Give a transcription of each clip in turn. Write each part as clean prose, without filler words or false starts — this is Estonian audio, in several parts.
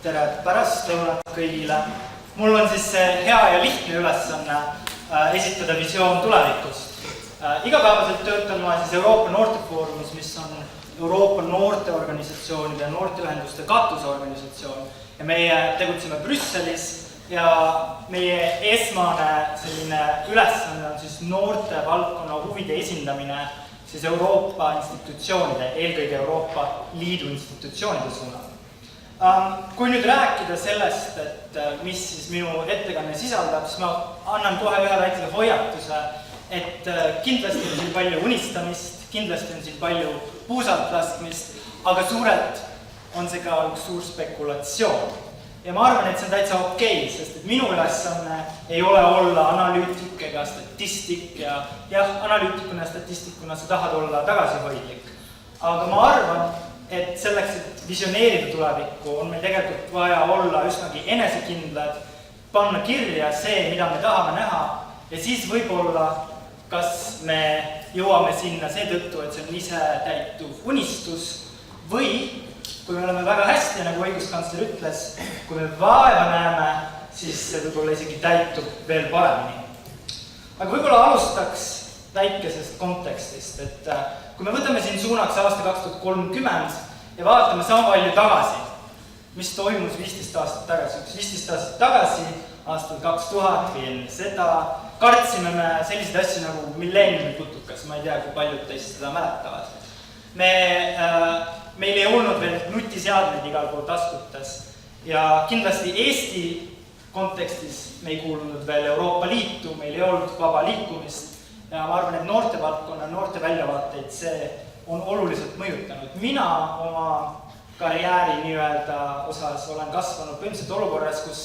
tere pärastlõunat kõigile. Mul on siis see hea ja lihtne ülesanne esitada visioon tulevikust. Igapäevaselt töötan ma siis Euroopa Noortefoorumis, mis on Euroopa noorteorganisatsioonide ja noorteühenduste katusorganisatsioon. Ja meie tegutseme Brüsselis ja meie esmane selline ülesanne on siis noorte valdkonna huvide esindamine siis Euroopa institutsioonide, eelkõige Euroopa Liidu institutsioonide suunal. Kui nüüd rääkida sellest, et mis siis minu ettekanne sisaldab, siis ma annan kohe ühe väikse hoiatuse, et kindlasti on siin palju unistamist, kindlasti on siin palju puusalt laskmist, aga suurelt on see ka üks suur spekulatsioon. Ja ma arvan, et see on täitsa okei, sest et minu ülesanne ei ole olla analüütik ega statistik ja analüütikuna ja statistikuna sa tahad olla tagasihoidlik. Aga ma arvan, et selleks, et visioneerida tulevikku, on meil tegelikult vaja olla üsnagi enesekindlad, panna kirja see, mida me tahame näha ja siis võib-olla, kas me jõuame sinna seetõttu, et see on ise täituv unistus või kui me oleme väga hästi, nagu õiguskantsler ütles, kui me vaeva näeme, siis see võib-olla isegi täitub veel paremini. Aga võib-olla alustaks väikesest kontekstist, et kui me võtame siin suunaks aasta 2030 ja vaatame sama palju tagasi, mis toimus 15 aastat tagasi. 15 aastat tagasi, aastal 2000 või enne seda, kartsime me selliseid asju nagu milleeniumi putukas, ma ei tea, kui paljud teist seda mäletavad. Meil ei olnud veel nutiseadmeid igal pool taskutes ja kindlasti Eesti kontekstis me ei kuulunud veel Euroopa Liitu, meil ei olnud vaba liikumist ja ma arvan, et noortevaldkonna, noorte väljavaateid see on oluliselt mõjutanud. Mina oma karjääri nii-öelda osas olen kasvanud põhimõtteliselt olukorras, kus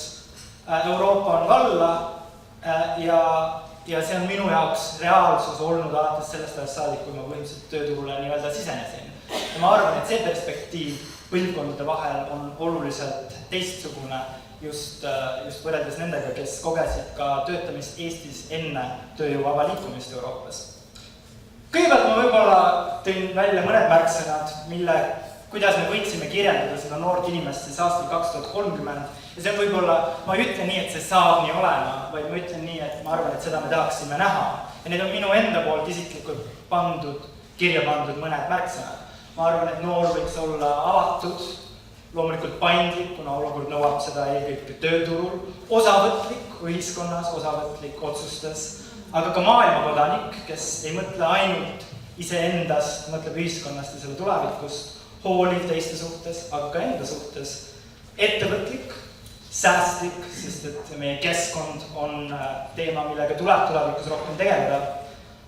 Euroopa on valla ja see on minu jaoks reaalsus olnud alates sellest ajast saadik, kui ma põhimõtteliselt tööturule nii-öelda sisenesin. Ja ma arvan, et see perspektiiv põlvkondade vahel on oluliselt teistsugune just võrreldes nendega, kes kogesid ka töötamist Eestis enne tööjõu vaba liikumist Euroopas. Kõigepealt ma võib-olla tõin välja mõned märksõnad, kuidas me võiksime kirjeldada seda noort inimest siis aastal 2030 ja see on võib-olla, ma ei ütle nii, et see saab nii olema, vaid ma ütlen nii, et ma arvan, et seda me tahaksime näha ja need on minu enda poolt isiklikult kirja pandud mõned märksõnad. Ma arvan, et noor võiks olla avatud, loomulikult paindlik, kuna olukord nõuab seda eelkõige tööturul, osavõtlik ühiskonnas, osavõtlik otsustes, aga ka maailmakodanik, kes ei mõtle ainult iseendast, mõtleb ühiskonnast ja selle tulevikust, hooliv teiste suhtes, aga ka enda suhtes, ettevõtlik, säästlik, sest et meie keskkond on teema, millega tuleb tulevikus rohkem tegeleda,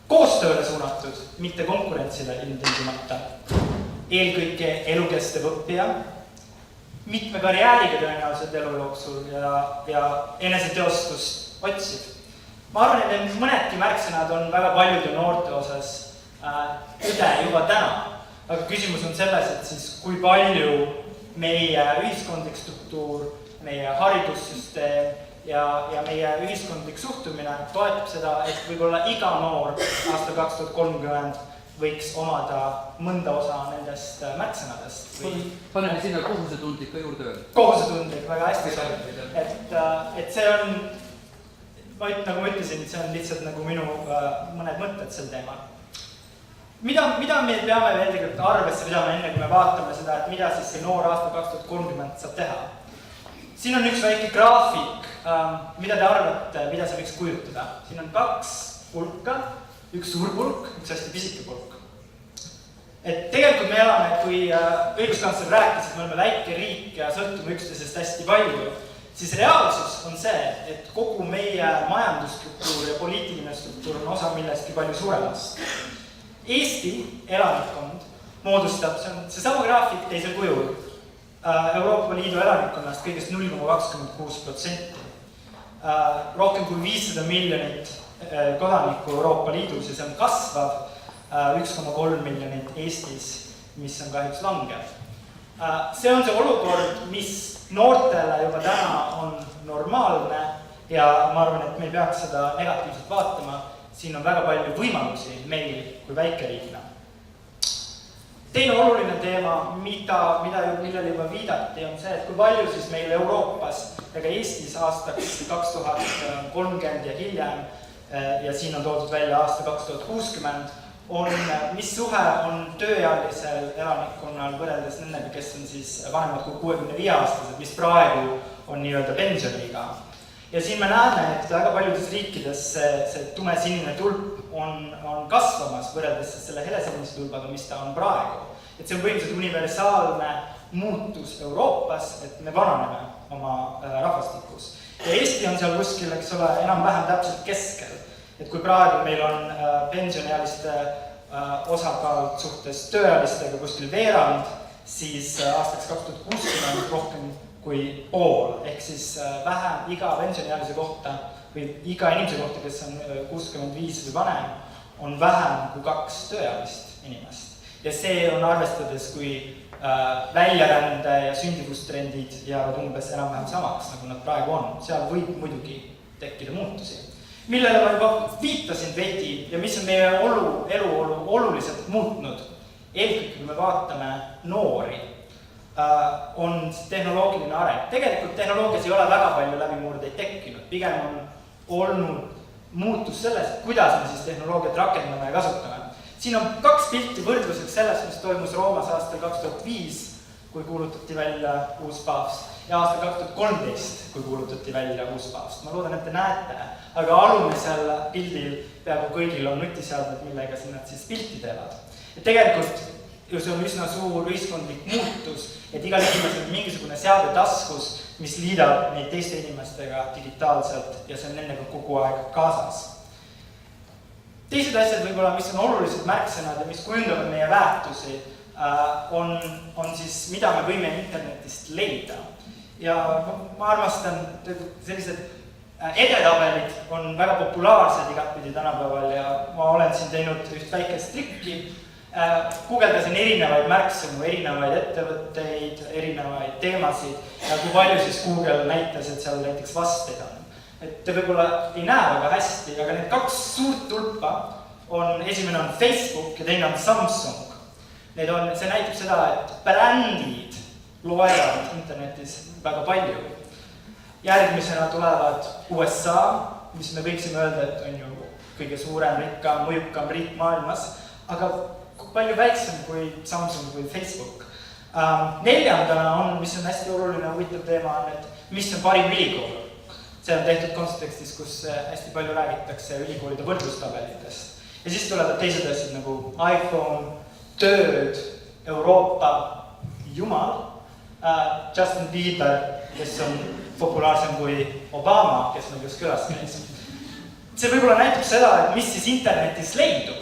koostööle suunatud, mitte konkurentsile ilmtingimata, eelkõige elukestev õppija, mitme karjääriga tõenäoliselt elu jooksul ja eneseteostust otsiv. Ma arvan, et mõnedki märksõnad on väga paljude noorte osas tõde juba täna, aga küsimus on selles, et siis kui palju meie ühiskondlik struktuur, meie haridussüsteem ja meie ühiskondlik suhtumine toetab seda, et võib-olla iga noor aastal 2030 võiks omada mõnda osa nendest märksõnadest. Paneme sinna kohusetundlik ka juurde öelda. Kohusetundlik, väga hästi saab. Et see on, nagu ma ütlesin, see on lihtsalt nagu minu mõned mõtted sel teemal. Mida me peame veel tegelikult arvesse pidama enne, kui me vaatame seda, et mida siis see noor aasta 2030 saab teha? Siin on üks väike graafik, mida te arvate, mida see võiks kujutada. Siin on 2 pulka, üks suur pulk, üks hästi pisike pulk. Et tegelikult me elame, kui õiguskantsler rääkis, et me oleme väike riik ja sõltume üksteisest hästi palju, siis reaalsus on see, et kogu meie majandusstruktuur ja poliitiline struktuur on osa millestki palju suuremast. Eesti elanikkond moodustab, see on seesama graafik teisel kujul, Euroopa Liidu elanikkonnast kõigest 0,26%. Rohkem kui 500 miljonit kodanikku Euroopa Liidus ja see on kasvav 1,3 miljonit Eestis, mis on kahjuks langev. See on see olukord, mis noortele juba täna on normaalne ja ma arvan, et me ei peaks seda negatiivselt vaatama. Siin on väga palju võimalusi meil kui väikeriigina. Teine oluline teema, millele juba viidati, on see, et kui palju siis meil Euroopas ja ka Eestis aastaks 2030 ja hiljem, ja siin on toodud välja aasta 2060, mis suhe on tööealisel elanikkonnal võrreldes nendega, kes on siis vanemad kui 65-aastased, mis praegu on nii-öelda pensioniga. Ja siin me näeme, et väga paljudes riikides see tumesinine tulp on kasvamas võrreldes selle helesinise tulbaga, mis ta on praegu. Et see on põhimõtteliselt universaalne muutus Euroopas, et me vananeme oma rahvastikus. Ja Eesti on seal kuskil, eks ole, enam-vähem täpselt keskel. Et kui praegu meil on pensioniealiste osakaal suhtes tööealistega kuskil veerand, siis aastaks 2060 rohkem kui pool, ehk siis vähem iga pensioniealise kohta või iga inimese kohta, kes on 65 või vanem, on vähem kui 2 tööealist inimest. Ja see on arvestades, kui väljarände ja sündivustrendid jäävad umbes enam-vähem samaks, nagu nad praegu on. Seal võib muidugi tekkida muutusi. Millele ma juba viitasin veidi ja mis on meie eluolu oluliselt muutnud, eelkõige kui me vaatame noori, on tehnoloogiline areng. Tegelikult tehnoloogias ei ole väga palju läbimurdeid tekkinud, pigem on olnud muutus selles, kuidas me siis tehnoloogiat rakendame ja kasutame. Siin on 2 pilti võrdluseks sellest, mis toimus Roomas aastal 2005, kui kuulutati välja uus paavst, ja aastal 2013, kui kuulutati välja uus paavst. Ma loodan, et te näete, aga alumisel pildil peaaegu kõigil on nutiseadmed, millega nad siis pilti teevad. Et tegelikult see on üsna suur ühiskondlik muutus, et igal inimesel on mingisugune seade taskus, mis liidab neid teiste inimestega digitaalselt ja see on nendega kogu aeg kaasas. Teised asjad võib-olla, mis on olulised märksõnad ja mis kujundavad meie väärtusi, on siis, mida me võime internetist leida. Ja ma armastan, sellised edetabelid on väga populaarsed igatpidi tänapäeval ja ma olen siin teinud üht väikest trikki. Guugeldasin erinevaid märksõnu, erinevaid ettevõtteid, erinevaid teemasid ja kui palju siis Google näitas, et seal näiteks vasteid on. Et te võib-olla ei näe väga hästi, aga need 2 suurt tulpa esimene on Facebook ja teine on Samsung. See näitab seda, et brändid loevad internetis väga palju. Järgmisena tulevad USA, mis me võiksime öelda, et on ju kõige suurem, rikkam, mõjukam riik maailmas, aga palju väiksem kui Samsung või Facebook. Neljandana mis on hästi oluline huvitav teema, on, et mis on parim ülikool. See on tehtud kontekstis, kus hästi palju räägitakse ülikoolide võrdlustabelitest. Ja siis tulevad teised asjad nagu iPhone, tööd, Euroopa, Jumal, Justin Bieber, kes on populaarsem kui Obama, kes meil just külas käis. See võib-olla näitab seda, et mis siis internetis leidub.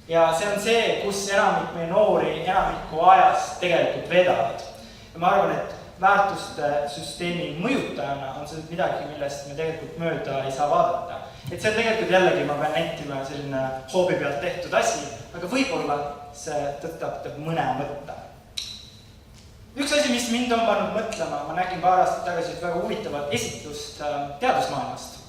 Ja see on see, kus enamik meie noori enamiku ajast tegelikult vedavad. Ja ma arvan, et väärtuste süsteemi mõjutajana on see midagi, millest me tegelikult mööda ei saa vaadata. Et see on tegelikult jällegi, ma pean nentima selline hoobi pealt tehtud asi, aga võib-olla see tõttab mõne mõtte. Üks asi, mis mind on pannud mõtlema, ma nägin paar aastat tagasi väga huvitavat esitlust teadusmaailmast.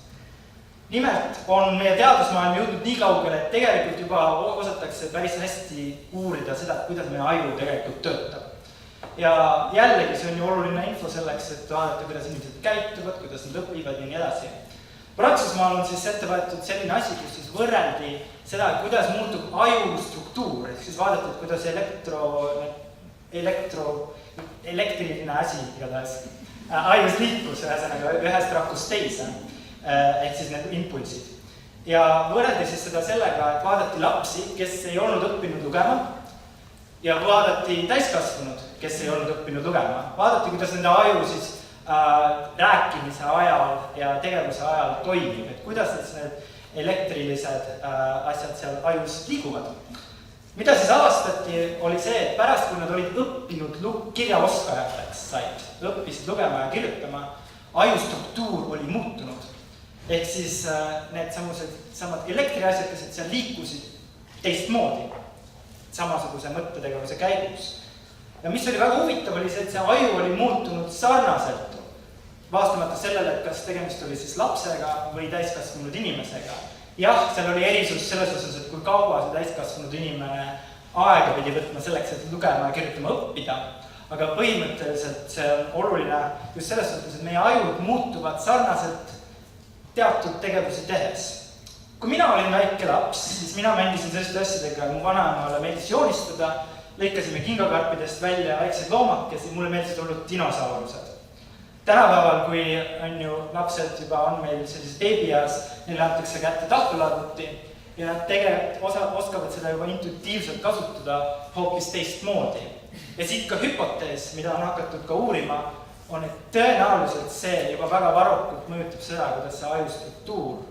Nimelt on meie teadusmaailm jõudnud nii kaugele, et tegelikult juba osatakse päris hästi uurida seda, kuidas meie aju tegelikult töötab. Ja jällegi see on ju oluline info selleks, et vaadata, kuidas inimesed käituvad, kuidas nad õpivad ja nii edasi. Prantsusmaal on siis ette võetud selline asi, kus siis võrreldi seda, kuidas muutub aju struktuur, ehk siis vaadati, kuidas elektriline asi igatahes ajus liikus ühesõnaga ühest rakust teise, ehk siis need impulsid. Ja võrreldi siis seda sellega, et vaadati lapsi, kes ei olnud õppinud lugema, ja vaadati täiskasvanud, kes ei olnud õppinud lugema. Vaadati, kuidas nende aju siis rääkimise ajal ja tegevuse ajal toimib, et kuidas need elektrilised asjad seal ajus liiguvad. Mida siis avastati, oli see, et pärast, kui nad olid õppinud kirjaoskajateks said, õppisid lugema ja kirjutama, ajustruktuur oli muutunud. Ehk siis need samad elektriasjad, kes seal liikusid teistmoodi, samasuguse mõttetegevuse käigus. Ja mis oli väga huvitav, oli see, et see aju oli muutunud sarnaselt, vastamata sellele, et kas tegemist oli siis lapsega või täiskasvanud inimesega. Jah, seal oli erisus selles osas, et kui kaua see täiskasvanud inimene aega pidi võtma selleks, et lugema ja kirjutama õppida. Aga põhimõtteliselt see on oluline just selles suhtes, et meie ajud muutuvad sarnaselt teatud tegevusi tehes. Kui mina olin väike laps, siis mina mängisin selliste asjadega, mu vanaemale meeldis joonistada, lõikasime kingakarpidest välja väikseid loomakesi, mulle meeldisid olnud dinosaurused. Tänapäeval, kui on ju lapsed juba on meil sellises beebieas, neile antakse kätte tahvelarvuti ja nad tegelikult oskavad seda juba intuitiivselt kasutada hoopis teistmoodi. Ja siit ka hüpotees, mida on hakatud ka uurima, on, et tõenäoliselt see juba väga varukult mõjutab seda, kuidas see ajustruktuur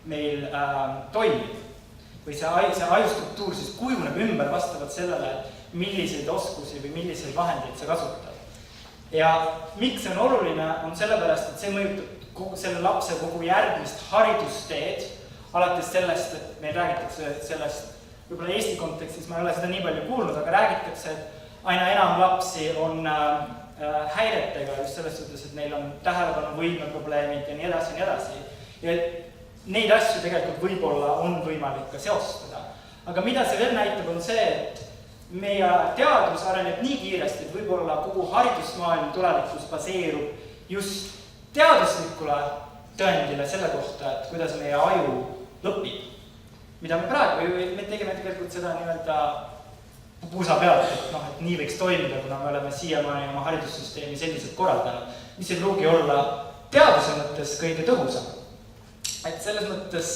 meil toimib. Või see ajustruktuur siis kujuneb ümber vastavalt sellele, milliseid oskusi või milliseid vahendeid sa kasutad. Ja miks see on oluline, on sellepärast, et see mõjutab selle lapse kogu järgmist haridusteed, alates sellest, et meil räägitakse sellest, võib-olla Eesti kontekstis ma ei ole seda nii palju kuulnud, aga räägitakse, et aina enam lapsi on häiretega just selles suhtes, et neil on tähelepanu võimeprobleemid ja nii edasi ja nii edasi. Ja neid asju tegelikult võib-olla on võimalik ka seostada. Aga mida see veel näitab, on see, et meie teadus areneb nii kiiresti, et võib-olla kogu haridusmaailm tulevikus baseerub just teaduslikule tõendile selle kohta, et kuidas meie aju lõpib. Mida me praegu, me tegeme tegelikult seda nii-öelda puusa pealt, et nii võiks toimida, kuna me oleme siiamaani oma haridussüsteemi selliselt korraldanud, mis ei pruugi olla teaduse mõttes kõige tõhusam. Et selles mõttes,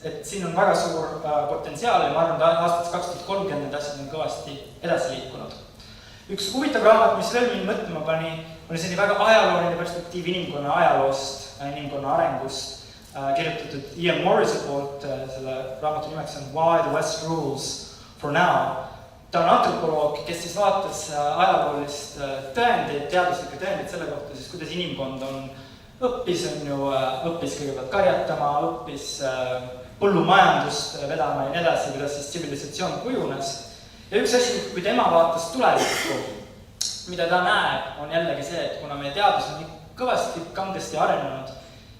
et siin on väga suur potentsiaal ja ma arvan, et aastaks 2030 asjad on kõvasti edasi liikunud. Üks huvitav raamat, mis veel mind mõtlema pani, oli selline väga ajalooline perspektiiv inimkonna ajaloost, inimkonna arengust, kirjutatud Ian Morrise poolt, selle raamatu nimeks on Why the West Rules for Now. Ta on antropoloog, kes siis vaatas ajaloolist tõendeid, teaduslikke tõendeid selle kohta, siis kuidas inimkond õppis kõigepealt karjatama, õppis põllumajandust vedama ja nii edasi, kuidas siis tsivilisatsioon kujunes. Ja üks asi, kui tema vaatas tulevikku, mida ta näeb, on jällegi see, et kuna meie teadus on kõvasti kangesti arenenud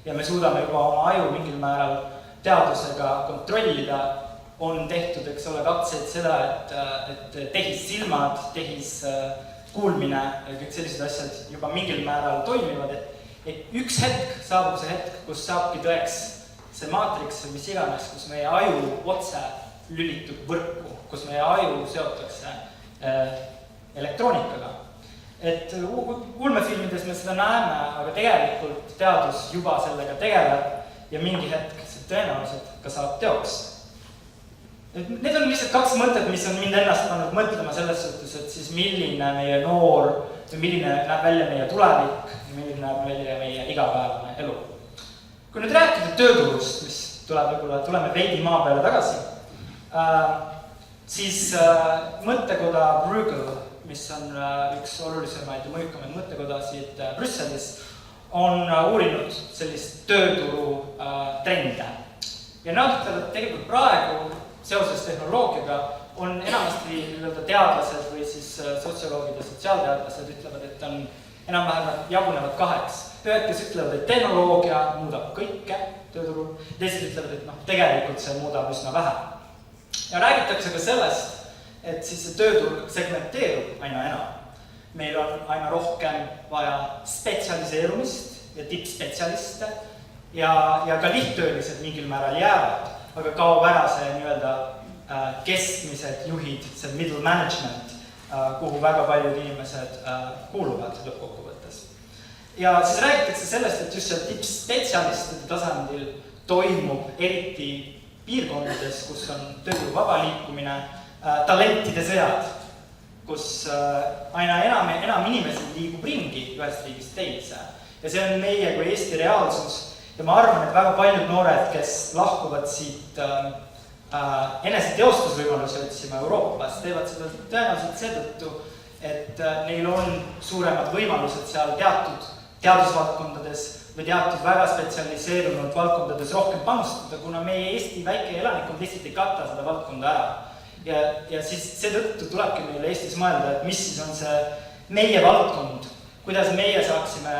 ja me suudame juba oma aju mingil määral teadusega kontrollida, on tehtud, eks ole, katseid seda, et tehissilmad, tehiskuulmine ja kõik sellised asjad juba mingil määral toimivad, et üks hetk saabub see hetk, kus saabki tõeks see maatriks või mis iganes, kus meie aju otse lülitub võrku, kus meie aju seotakse elektroonikaga. Et ulmefilmides me seda näeme, aga tegelikult teadus juba sellega tegeleb ja mingi hetk see tõenäoliselt ka saab teoks. Need on lihtsalt kaks mõtet, mis on mind ennast pannud mõtlema selles suhtes, et siis milline meie noor või milline näeb välja meie tulevik ja milline näeb välja meie igapäevane elu. Kui nüüd rääkida tööturust, mis tuleme veidi maa peale tagasi, siis mõttekoda Bruegel, mis on üks olulisemaid ja mõjukamaid mõttekoda siit Brüsselis, on uurinud sellist tööturu trende. Ja nad ütlevad, et tegelikult praegu seoses tehnoloogiaga on enamasti teadlased või siis sotsioloogid ja sotsiaalteadlased ütlevad, et on enam-vähem jagunevad kaheks. Ühed, kes ütlevad, et tehnoloogia muudab kõike tööturul, teised ütlevad, et tegelikult see muudab üsna vähe. Ja räägitakse ka sellest, et siis see tööturg segmenteerub aina enam. Meil on aina rohkem vaja spetsialiseerumist ja tippspetsialiste ja ka lihttöölised mingil määral jäävad, aga kaob ära see nii-öelda keskmised juhid, see middle management, kuhu väga paljud inimesed kuuluvad lõppkokkuvõttes. Ja siis räägitakse sellest, et just see tippspetsialistide tasandil toimub eriti piirkondades, kus on tööjõu vaba liikumine, talentide sõjad, kus aina enam inimesi liigub ringi ühest riigist teise. Ja see on meie kui Eesti reaalsus. Ja ma arvan, et väga paljud noored, kes lahkuvad siit eneseteostusvõimalusi otsima Euroopas, teevad seda tõenäoliselt seetõttu, et neil on suuremad võimalused seal teatud teadusvaldkondades või teatud väga spetsialiseerunud valdkondades rohkem panustada, kuna meie Eesti väike elanikkond lihtsalt ei kata seda valdkonda ära. Ja siis seetõttu tulebki meile Eestis mõelda, et mis siis on see meie valdkond, kuidas meie saaksime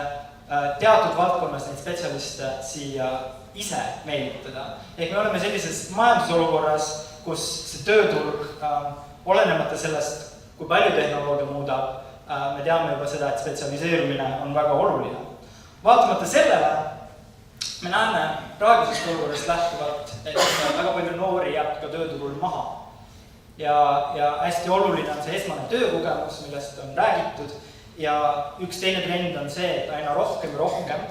teatud valdkonnas neid spetsialiste siia ise meelitada. Ehk me oleme sellises majandusolukorras, kus see tööturg olenemata sellest, kui palju tehnoloogia muudab, me teame juba seda, et spetsialiseerumine on väga oluline. Vaatamata sellele, me näeme praegusest olukorrast lähtuvalt, et väga palju noori jääb ka tööturul maha. Ja hästi oluline on see esmane töökogemus, millest on räägitud, ja üks teine trend on see, et aina rohkem ja rohkem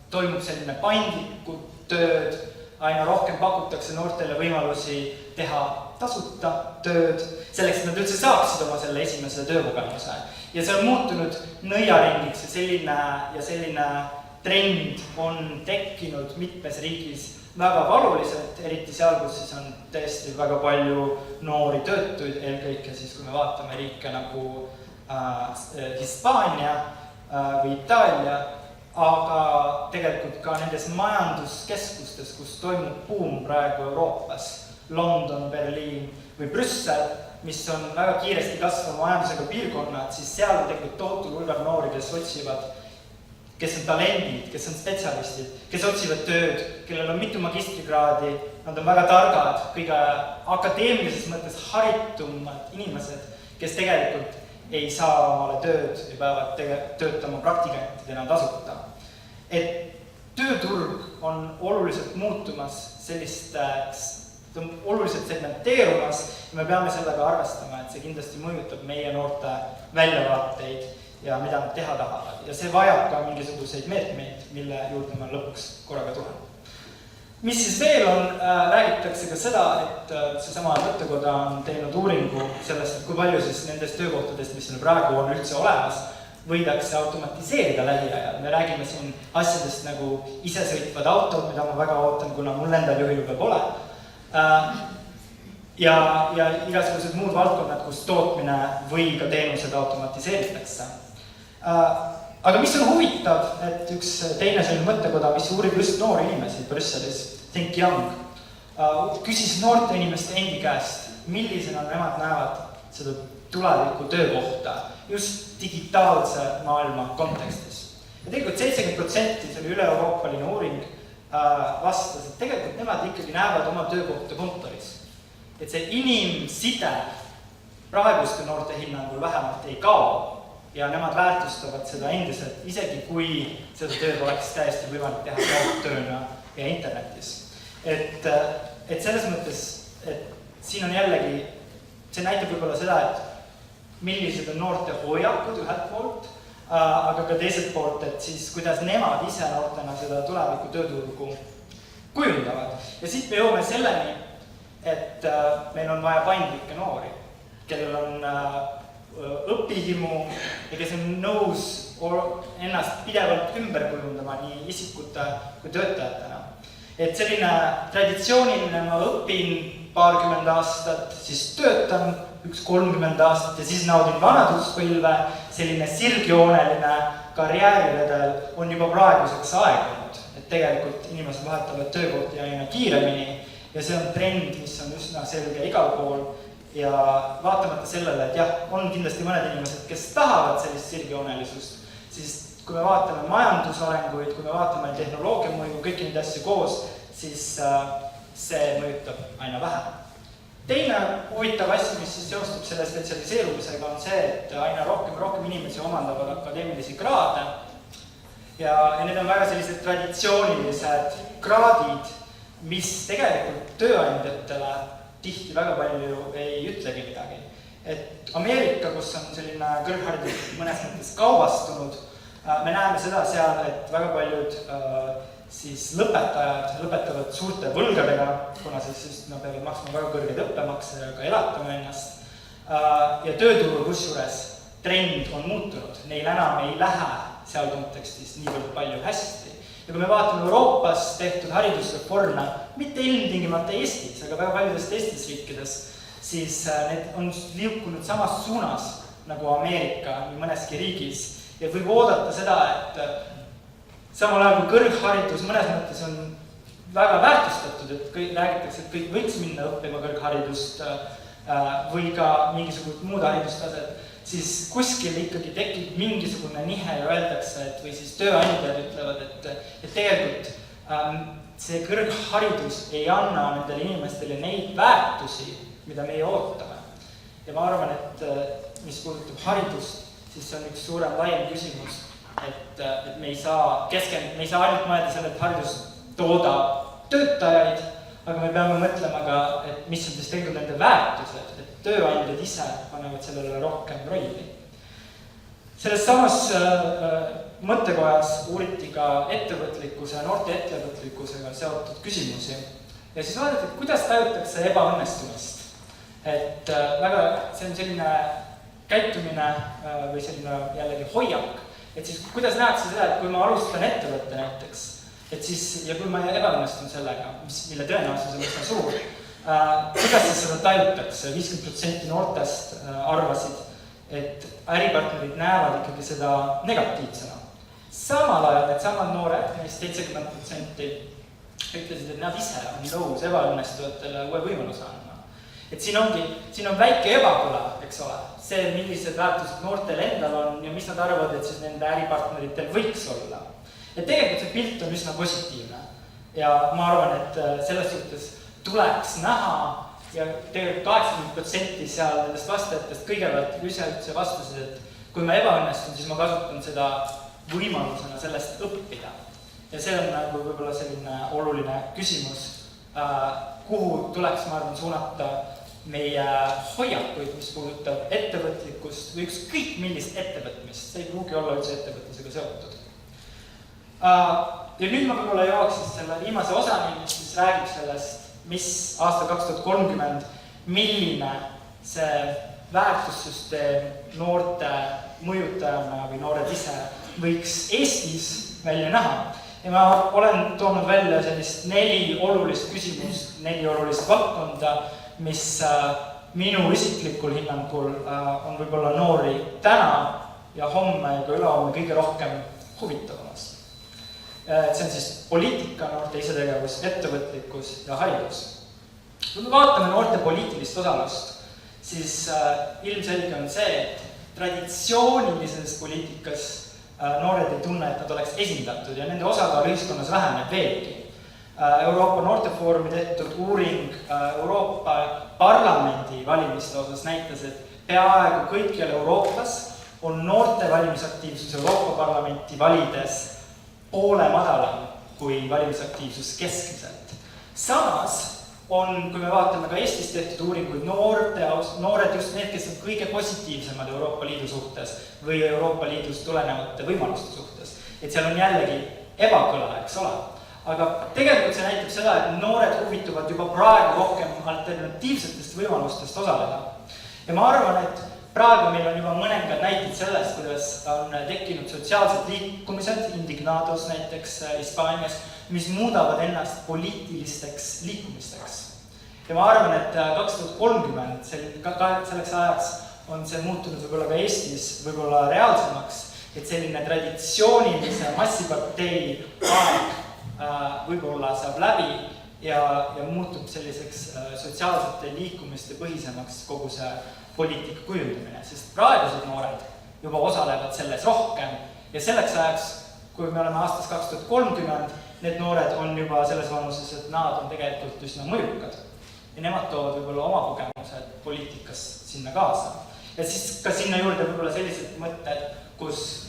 toimub selline paindlikku tööd, aina rohkem pakutakse noortele võimalusi teha tasuta tööd, selleks, et nad üldse saaksid oma selle esimese töökogemuse. Ja see on muutunud nõiaringiks ja selline trend on tekkinud mitmes riigis väga valuliselt, eriti seal, kus siis on tõesti väga palju noori töötuid, eelkõige siis, kui me vaatame riike nagu Hispaania või Itaalia, aga tegelikult ka nendes majanduskeskustes, kus toimub buum praegu Euroopas, London, Berliin või Brüssel, mis on väga kiiresti kasvava majandusega piirkonnad, siis seal on tegelikult tohutul hulgal noori, kes otsivad, kes on talendid, kes on spetsialistid, kes otsivad tööd, kellel on mitu magistrikraadi, nad on väga targad, kõige akadeemilises mõttes haritumad inimesed, kes tegelikult ei saa omale tööd ja peavad töötama praktikantidena tasuta. Et tööturg on oluliselt muutumas sellisteks, ta on oluliselt segmenteerumas ja me peame sellega arvestama, et see kindlasti mõjutab meie noorte väljavaateid ja mida nad teha tahavad. Ja see vajab ka mingisuguseid meetmeid, mille juurde ma lõpuks korraga tulen. Mis siis veel on, räägitakse ka seda, et seesama mõttekoda on teinud uuringu sellest, et kui palju siis nendest töökohtadest, mis meil praegu on üldse olemas, võidakse automatiseerida lähiajal. Me räägime siin asjadest nagu isesõitvad autod, mida ma väga ootan, kuna mul endal juhil juba pole. Ja igasugused muud valdkonnad, kus tootmine või ka teenused automatiseeritakse. Aga mis on huvitav, et üks teine selline mõttekoda, mis uurib just noori inimesi Brüsselis, Think Young, küsis noorte inimeste endi käest, millisena nemad näevad seda tuleviku töökohta just digitaalse maailma kontekstis. Ja tegelikult 70%, see oli üle-euroopaline uuring, vastas, et tegelikult nemad ikkagi näevad oma töökohta kontoris. Et see inimside praeguste noorte hinnangul vähemalt ei kao ja nemad väärtustavad seda endiselt, isegi kui seda tööd oleks täiesti võimalik teha kaugtööna ja internetis. Et selles mõttes, et siin on jällegi, see näitab võib-olla seda, et millised on noorte hoiakud ühelt poolt, aga ka teiselt poolt, et siis kuidas nemad ise noortena seda tuleviku tööturgu kujundavad. Ja siit me jõuame selleni, et meil on vaja paindlikke noori, kellel on õpihimu ja kes on nõus ennast pidevalt ümber kujundama nii isikute kui töötajatena. Et selline traditsiooniline, ma õpin paarkümmend aastat, siis töötan 30 aastat ja siis naudin vanaduspõlve, selline sirgjooneline karjääriredel on juba praeguseks aegunud. Et tegelikult inimesed vahetavad töökohti aina kiiremini ja see on trend, mis on üsna selge igal pool. Ja vaatamata sellele, et jah, on kindlasti mõned inimesed, kes tahavad sellist sirgjoonelisust, siis kui me vaatame majandusarenguid, kui me vaatame tehnoloogia mõju, kõiki neid asju koos, siis see mõjutab aina vähem. Teine huvitav asi, mis siis seostub selle spetsialiseerumisega, on see, et aina rohkem inimesi omandavad akadeemilisi kraade ja need on väga sellised traditsioonilised kraadid, mis tegelikult tööandjatele tihti väga palju ei ütlegi midagi. Et Ameerika, kus on selline kõrgharidus mõnes mõttes kaubastunud, me näeme seda seal, et väga paljud siis lõpetajad lõpetavad suurte võlgadega, kuna siis nad peavad maksma väga kõrgeid õppemakse ja ka elatama ennast. Ja tööturu kusjuures trend on muutunud, neil enam ei lähe seal kontekstis niivõrd palju hästi. Ja kui me vaatame Euroopas tehtud haridusreforme, mitte ilmtingimata Eestis, aga väga paljudes teistes riikides, siis need on liukunud samas suunas nagu Ameerika või mõneski riigis. Ja võib oodata seda, et samal ajal kui kõrgharidus mõnes mõttes on väga väärtustatud, et räägitakse, et kõik võiks minna õppima kõrgharidust või ka mingisugust muud haridustaset, siis kuskil ikkagi tekib mingisugune nihe ja öeldakse, et või siis tööandjad ütlevad, et tegelikult see kõrgharidus ei anna nendele inimestele neid väärtusi, mida meie ootame. Ja ma arvan, et mis puudutab haridust, siis see on üks suurem laiem küsimus, et me ei saa ainult mõelda selle, et haridus toodab töötajaid, aga me peame mõtlema ka, et mis on siis tegelikult nende väärtused, et tööandjad ise panevad sellele rohkem rolli. Selles samas mõttekojas uuriti ka ettevõtlikkuse ja noorte ettevõtlikkusega seotud küsimusi ja siis vaadati, kuidas tajutakse ebaõnnestumist. Et väga see on selline käitumine või selline jällegi hoiak, et siis kuidas nähakse seda, et kui ma alustan ettevõtte näiteks, et siis, ja kui ma ebaõnnestun sellega, mille tõenäosus on üsna suur, kuidas siis seda tajutakse? 50% noortest arvasid, et äripartnerid näevad ikkagi seda negatiivsena. Samal ajal need samad noored, neist 70% ütlesid, et nad ise on nõus ebaõnnestujatele uue võimaluse andma. Et siin on väike ebakõla, eks ole, see, millised väärtused noortel endal on ja mis nad arvavad, et siis nende äripartneritel võiks olla. Et tegelikult see pilt on üsna positiivne ja ma arvan, et selles suhtes tuleks näha ja tegelikult 80% seal nendest vastajatest kõigepealt üldse vastasid, et kui ma ebaõnnestun, siis ma kasutan seda võimalusena sellest õppida. Ja see on nagu võib-olla selline oluline küsimus, kuhu tuleks, ma arvan, suunata meie hoiakuid, mis puudutab ettevõtlikkust või ükskõik millist ettevõtmist, see ei pruugi olla üldse ettevõtlusega seotud. Ja nüüd ma võib-olla jõuaks selle viimase osani, mis siis räägib sellest, mis aastal 2030, milline see väärtussüsteem noorte mõjutajana või noored ise võiks Eestis välja näha. Ja ma olen toonud välja sellist 4 olulist küsimust, 4 olulist valdkonda, mis minu isiklikul hinnangul on võib-olla noori täna ja homme ja ülehomme kõige rohkem huvitavamas. See on siis poliitika, noorte isetegevus, ettevõtlikkus ja haridus. Kui me vaatame noorte poliitilist osalust, siis ilmselge on see, et traditsioonilises poliitikas noored ei tunne, et nad oleks esindatud ja nende osakaal ühiskonnas väheneb veelgi. Euroopa Noortefoorumi tehtud uuring Euroopa Parlamendi valimiste osas näitas, et peaaegu kõikjal Euroopas on noorte valimisaktiivsus Euroopa Parlamenti valides poole madalam kui valimisaktiivsus keskmiselt. Samas on, kui me vaatame ka Eestis tehtud uuringuid, noored just need, kes on kõige positiivsemad Euroopa Liidu suhtes või Euroopa Liidust tulenevate võimaluste suhtes. Et seal on jällegi ebakõla, eks ole. Aga tegelikult see näitab seda, et noored huvituvad juba praegu rohkem alternatiivsetest võimalustest osaleda. Ja ma arvan, et praegu meil on juba mõningad näited sellest, kuidas on tekkinud sotsiaalsed liikumised, Indignados näiteks Hispaanias, mis muudavad ennast poliitilisteks liikumisteks. Ja ma arvan, et 2030 selleks ajaks on see muutunud võib-olla ka Eestis võib-olla reaalsemaks, et selline traditsioonilise massipartei aeg võib-olla saab läbi ja muutub selliseks sotsiaalsete liikumiste põhisemaks kogu see poliitika kujundamine, sest praegused noored juba osalevad selles rohkem ja selleks ajaks, kui me oleme aastas 2030, need noored on juba selles vanuses, et nad on tegelikult üsna mõjukad ja nemad toovad võib-olla oma kogemused poliitikas sinna kaasa. Ja siis ka sinna juurde võib-olla sellised mõtted, kus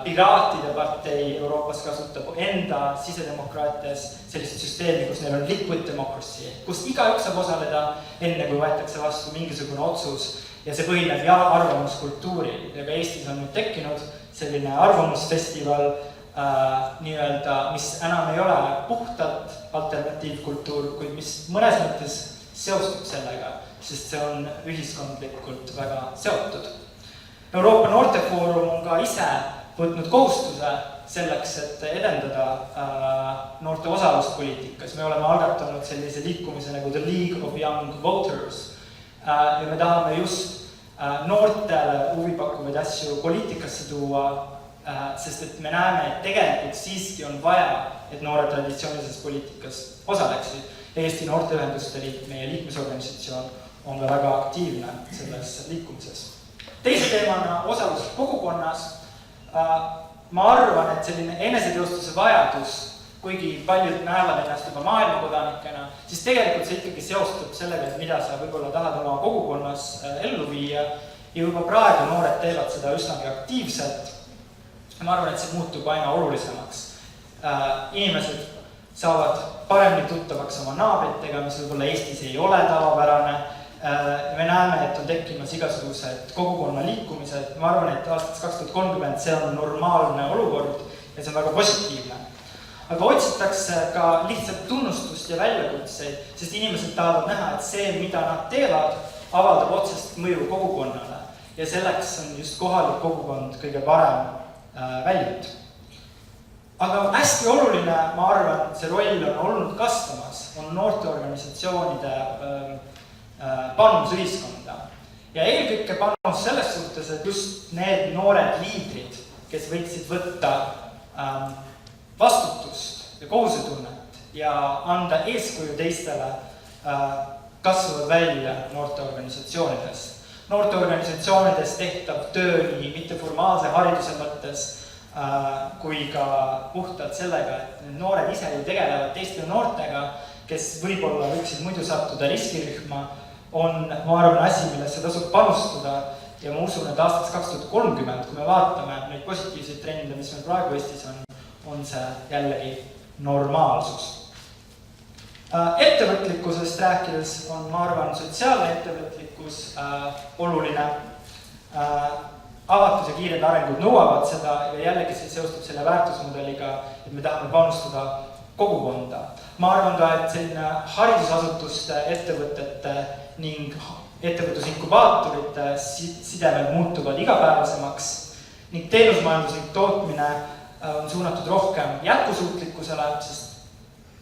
Piraatide partei Euroopas kasutab enda sisedemokraatias sellist süsteemi, kus neil on liquid democracy, kus igaüks saab osaleda enne, kui võetakse vastu mingisugune otsus ja see põhineb arvamuskultuuril. Ja ka Eestis on nüüd tekkinud selline arvamusfestival, mis enam ei ole puhtalt alternatiivkultuur, kuid mis mõnes mõttes seostub sellega, sest see on ühiskondlikult väga seotud. Euroopa Noortefoorum on ka ise võtnud kohustuse selleks, et edendada noorte osaluspoliitikas. Me oleme algatanud sellise liikumise nagu The League of Young Voters ja me tahame just noortele huvipakkuvaid asju poliitikasse tuua, sest et me näeme, et tegelikult siiski on vaja, et noored traditsioonilises poliitikas osaleksid. Eesti Noorteühenduste Liit, meie liikmesorganisatsioon, on ka väga aktiivne selles liikumises. Teise teemana osalus kogukonnas. Ma arvan, et selline eneseteostuse vajadus kuigi paljud näevad ennast juba maailmakodanikena, siis tegelikult see ikkagi seostub sellega, et mida sa võib-olla tahad oma kogukonnas ellu viia ja juba praegu noored teevad seda üsnagi aktiivselt. Ma arvan, et see muutub aina olulisemaks. Inimesed saavad paremini tuttavaks oma naabritega, mis võib-olla Eestis ei ole tavapärane. Me näeme, et on tekkimas igasugused kogukonna liikumised. Ma arvan, et aastaks 2030 see on normaalne olukord ja see on väga positiivne. Aga otsitakse ka lihtsalt tunnustust ja väljakutseid, sest inimesed tahavad näha, et see, mida nad teevad, avaldab otsest mõju kogukonnale. Ja selleks on just kohalik kogukond kõige parem väljund. Aga hästi oluline, ma arvan, see roll on olnud kasvamas, on noorteorganisatsioonide panus ühiskonda. Ja eelkõige panus selles suhtes, et just need noored liidrid, kes võiksid võtta vastutust ja kohusetunnet ja anda eeskuju teistele, kasvavad välja noorteorganisatsioonidest. Noorteorganisatsioonides tehtav töö nii mitteformaalse hariduse mõttes kui ka puhtalt sellega, et noored ise ju tegelevad teiste noortega, kes võib-olla võiksid muidu sattuda riskirühma, on, ma arvan, asi, millesse tasub panustada ja ma usun, et aastaks 2030, kui me vaatame neid positiivseid trende, mis meil praegu Eestis on see jällegi normaalsus. Ettevõtlikkusest rääkides on, ma arvan, sotsiaalne ettevõtlikkus oluline. Avatus ja kiired arengud nõuavad seda ja jällegi see seostub selle väärtusmudeliga, et me tahame panustada kogukonda. Ma arvan ka, et selline haridusasutuste, ettevõtete ning ettevõtlusinkubaatorite sidemed muutuvad igapäevasemaks ning teenusmajanduslik tootmine on suunatud rohkem jätkusuutlikkusele, sest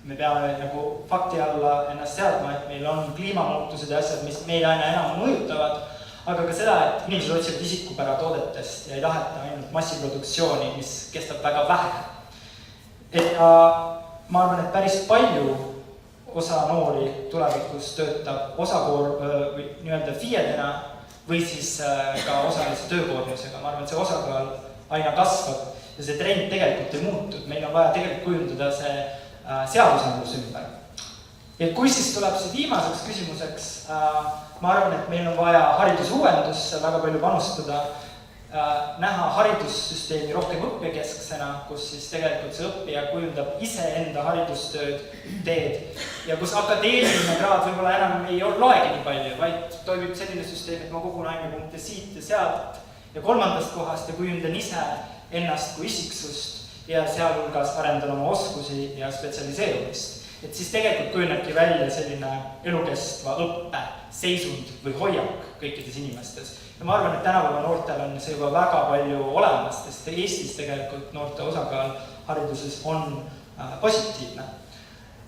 me peame nagu fakti alla ennast seadma, et meil on kliimamuutused ja asjad, mis meid aina enam mõjutavad, aga ka seda, et inimesed otsivad isikupära toodetest ja ei taheta ainult massiproduktsiooni, mis kestab väga vähe. Ja ma arvan, et päris palju osa noori tulevikus töötab nii-öelda FIE-dena või siis ka osalise töökoormusega. Ma arvan, et see osakaal aina kasvab ja see trend tegelikult ei muutu. Meil on vaja tegelikult kujundada see seadusandlus ümber. Ja kui siis tuleb see viimaseks küsimuseks, ma arvan, et meil on vaja haridusuuendusse väga palju panustada, näha haridussüsteemi rohkem õppekesksena, kus siis tegelikult see õppija kujundab ise enda haridustööd, teed ja kus akadeemiline kraad võib-olla enam ei loegi nii palju, vaid toimib selline süsteem, et ma kogun ainepunkte siit ja sealt ja kolmandast kohast ja kujundan ise ennast kui isiksust ja sealhulgas arendan oma oskusi ja spetsialiseerumist. Et siis tegelikult kujunebki välja selline elukestva õppe seisund või hoiak kõikides inimestes. Ja ma arvan, et tänapäeva noortel on see juba väga palju olemas, sest Eestis tegelikult noorte osakaal hariduses on positiivne.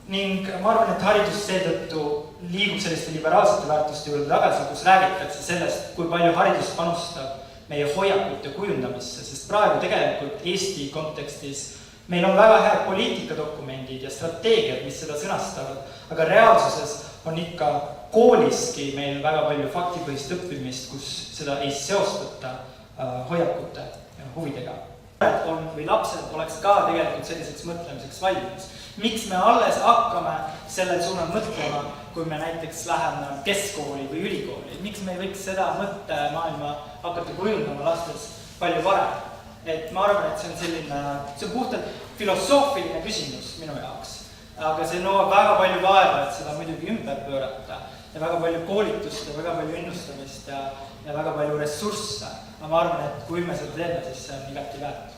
Ning ma arvan, et haridus seetõttu liigub selliste liberaalsete väärtuste juurde tagasi, kus räägitakse sellest, kui palju haridus panustab meie hoiakute kujundamisse, sest praegu tegelikult Eesti kontekstis meil on väga head poliitikadokumendid ja strateegiad, mis seda sõnastavad, aga reaalsuses on ikka kooliski meil väga palju faktipõhist õppimist, kus seda ei seostata hoiakute ja huvidega. Või lapsed oleks ka tegelikult selliseks mõtlemiseks valmis. Miks me alles hakkame sellel suunal mõtlema, kui me näiteks läheme keskkooli või ülikooli? Miks me ei võiks seda mõttemaailma hakata kujundama lastes palju varem? Et ma arvan, et see on puhtalt filosoofiline küsimus minu jaoks, aga see nõuab väga palju vaeva, et seda muidugi ümber pöörata ja väga palju koolitust ja väga palju innustamist ja väga palju ressursse. Ma arvan, et kui me seda teeme, siis see on igati väärt.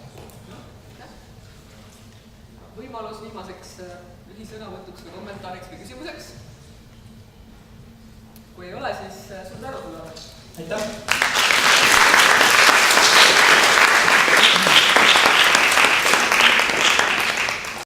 Võimalus viimaseks lühisõnavõtuks või kommentaariks või küsimuseks. Kui ei ole, siis suur tänu sulle. Aitäh!